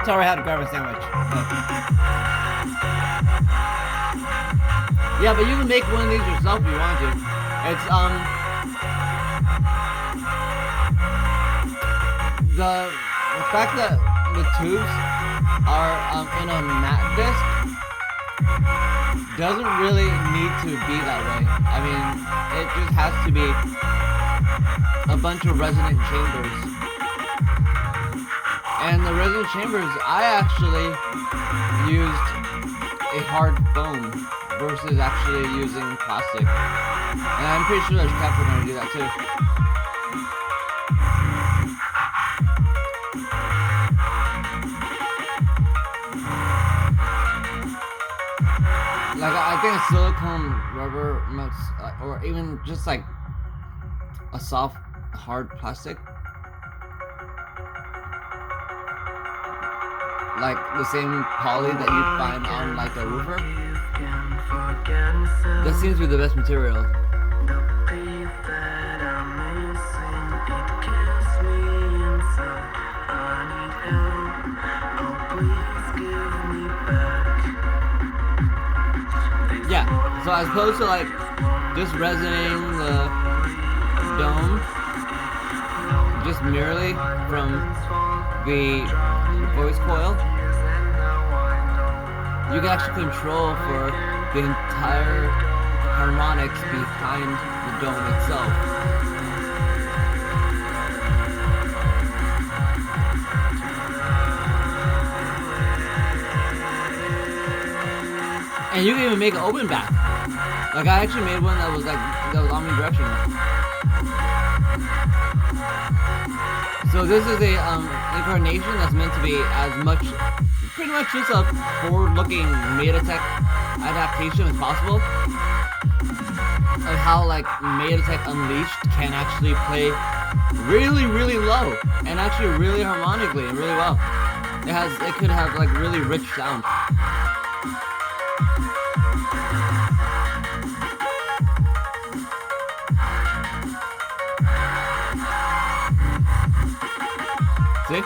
Sorry, I had to grab a sandwich. Yeah, but you can make one of these yourself if you want to. It's the fact that the tubes are in a matte disc doesn't really need to be that way. I mean, it just has to be a bunch of resonant chambers. And the resonant chambers, I actually used a hard foam versus actually using plastic. And I'm pretty sure there's Kep are going to do that too. Like, I think a silicone rubber melts, or even just like a soft, hard plastic, like the same poly that you find on like a woofer, that seems to be the best material. Yeah, so as opposed to like just resonating the dome just merely from the voice coil, you can actually control for the entire harmonics behind the dome itself. And you can even make an open back. Like, I actually made one that was omnidirectional. So this is a incarnation that's meant to be as much, pretty much just a forward-looking Mediatek adaptation as possible of how like Mediatek Unleashed can actually play really, really low and actually really harmonically and really well. It could have like really rich sound. See?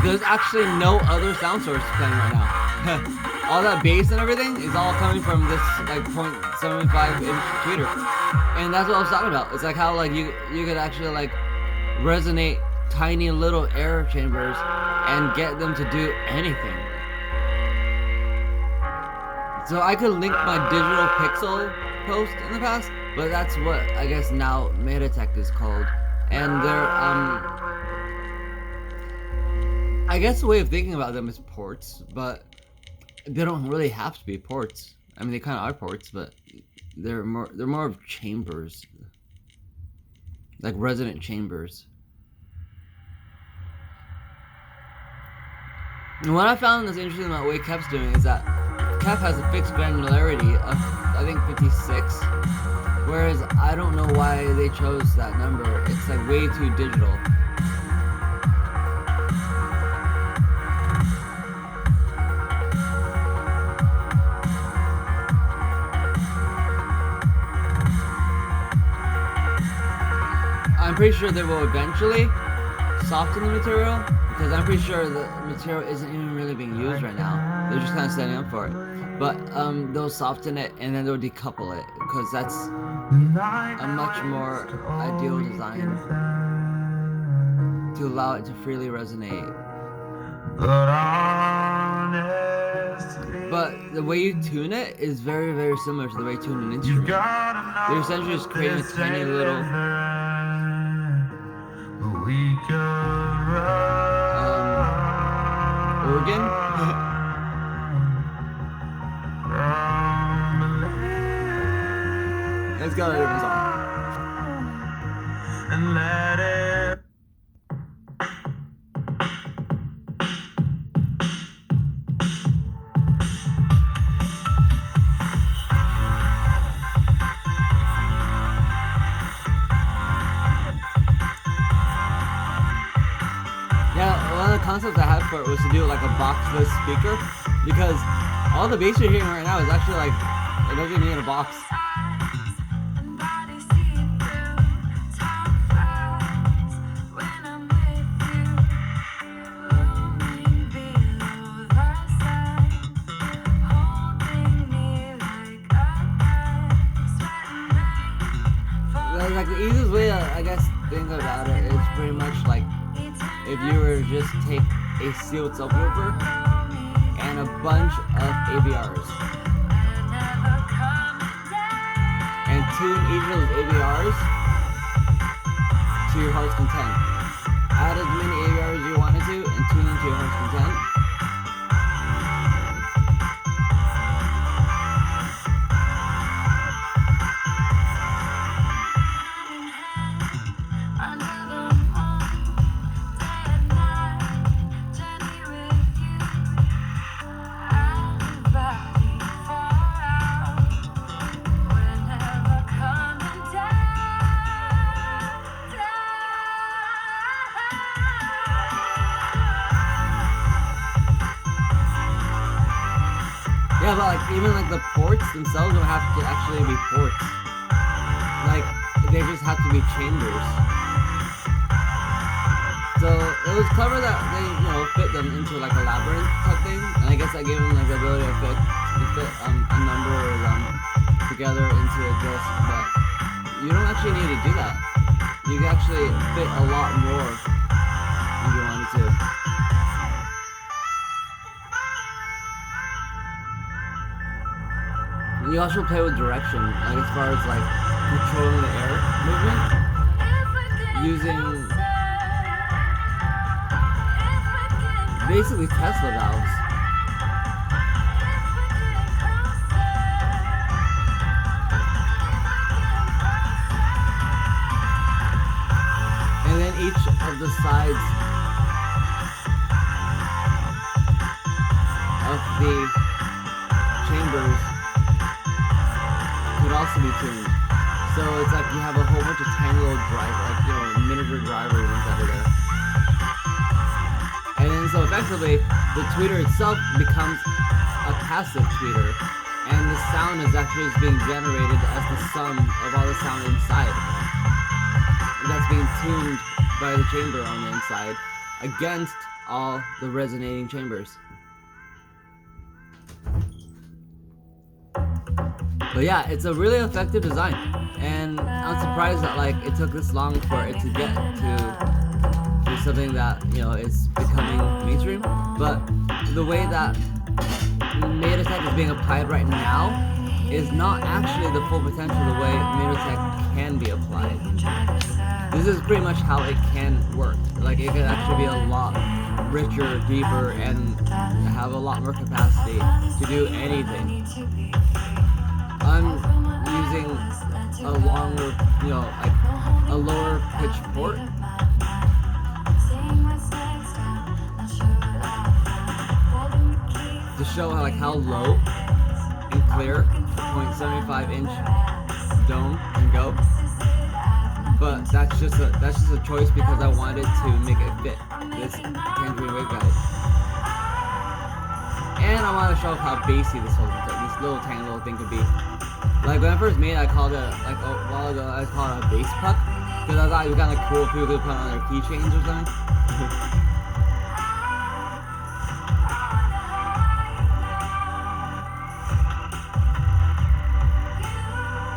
There's actually no other sound source playing right now. All that bass and everything is all coming from this like 0.75 inch tweeter. And that's what I was talking about. It's like how like you could actually like resonate tiny little air chambers and get them to do anything. So I could link my digital pixel post in the past, but that's what I guess now Mediatek is called. And they're I guess the way of thinking about them is ports, but they don't really have to be ports. I mean, they kind of are ports, but they're more of chambers, like resonant chambers. And what I found that's interesting about the way Kep's doing is that Kep has a fixed granularity of I think 56, whereas I don't know why they chose that number. It's like way too digital. I'm pretty sure they will eventually soften the material, because I'm pretty sure the material isn't even really being used right now. They're just kind of setting up for it. But they'll soften it and then they'll decouple it, because that's a much more ideal design to allow it to freely resonate. But the way you tune it is very, very similar to the way you tune an instrument. You're essentially just creating a tiny little organ. Let's go to a different song. And let it. One of the concepts I had for it was to do like a boxless speaker, because all the bass you're hearing right now is actually like, it doesn't even need a box. think about it, it's pretty much like if you were to just take a sealed subwoofer and a bunch of AVRs and tune each of those AVRs to your heart's content. Add as many AVRs as you wanted to and tune them to your heart's content. Yeah, but like even like the ports themselves don't have to actually be ports. Like they just have to be chambers. So it was clever that they, fit them into like a labyrinth type thing, and I guess that gave them like the ability to fit a number of them together into a disc. But you don't actually need to do that. You can actually fit a lot more if you wanted to. You also play with direction, like as far as like controlling the air movement using basically Tesla valves. And then each of the sides of the chambers could also be tuned. So it's like you have a whole bunch of tiny little miniature drivers inside of there. And then so effectively, the tweeter itself becomes a passive tweeter, and the sound is actually just being generated as the sum of all the sound inside. And that's being tuned by the chamber on the inside against all the resonating chambers. But yeah, it's a really effective design, and I'm surprised that like it took this long for it to get to something that is becoming mainstream. But the way that Mediatek is being applied right now is not actually the full potential of the way Mediatek can be applied. This is pretty much how it can work. Like it can actually be a lot richer, deeper, and have a lot more capacity to do anything. I'm using a longer, a lower pitch port. To show how low and clear the 0.75 inch dome can go. But that's just a choice because I wanted to make it fit this tangerine waveguide. And I want to show how bassy this little tiny little thing could be. Like when I first made it, I called it a while ago. I called it a bass puck because I thought it was kind of cool if people could put it on their keychains or something.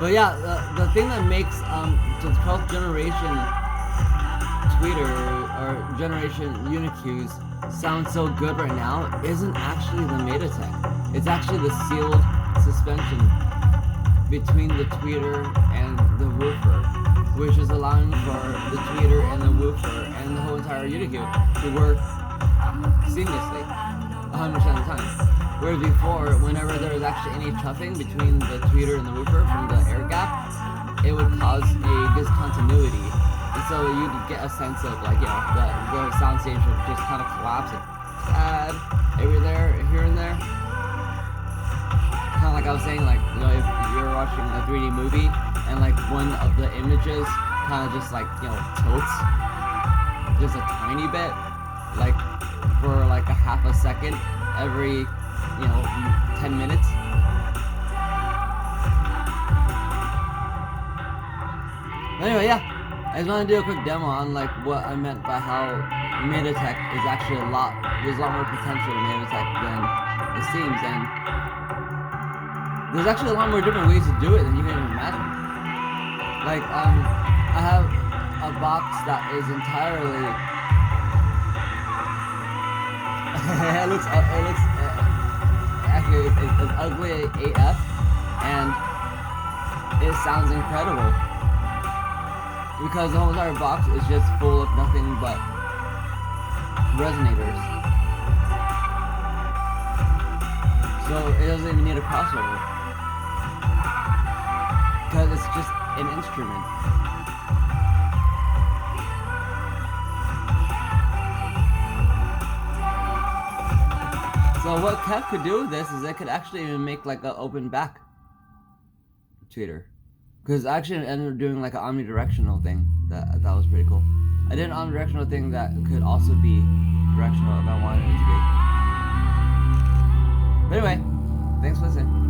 But yeah, the thing that makes the 12th generation tweeter or generation Unicues sound so good right now isn't actually the Mediatek. It's actually the sealed suspension between the tweeter and the woofer, which is allowing for the tweeter and the woofer and the whole entire Unicue to work seamlessly 100% of the time. Whereas before, whenever there was actually any chuffing between the tweeter and the woofer from the air gap, it would cause a discontinuity. And so you'd get a sense of the soundstage would just kind of collapse a tad here and there. Kind of like I was saying, if you're watching a 3D movie and one of the images kind of just tilts just a tiny bit, for a half a second every 10 minutes. Anyway, yeah, I just want to do a quick demo on what I meant by how Mediatek is actually there's a lot more potential in Mediatek than it seems, and there's actually a lot more different ways to do it than you can even imagine. I have a box that is entirely. it looks actually it's ugly AF, and it sounds incredible because the whole entire box is just full of nothing but resonators. So it doesn't even need a crossover because it's just an instrument. So what Kev could do with this is it could actually even make like an open back tweeter. Because I actually ended up doing like an omnidirectional thing that was pretty cool. I did an omnidirectional thing that could also be directional if I wanted it to be. But anyway, thanks for listening.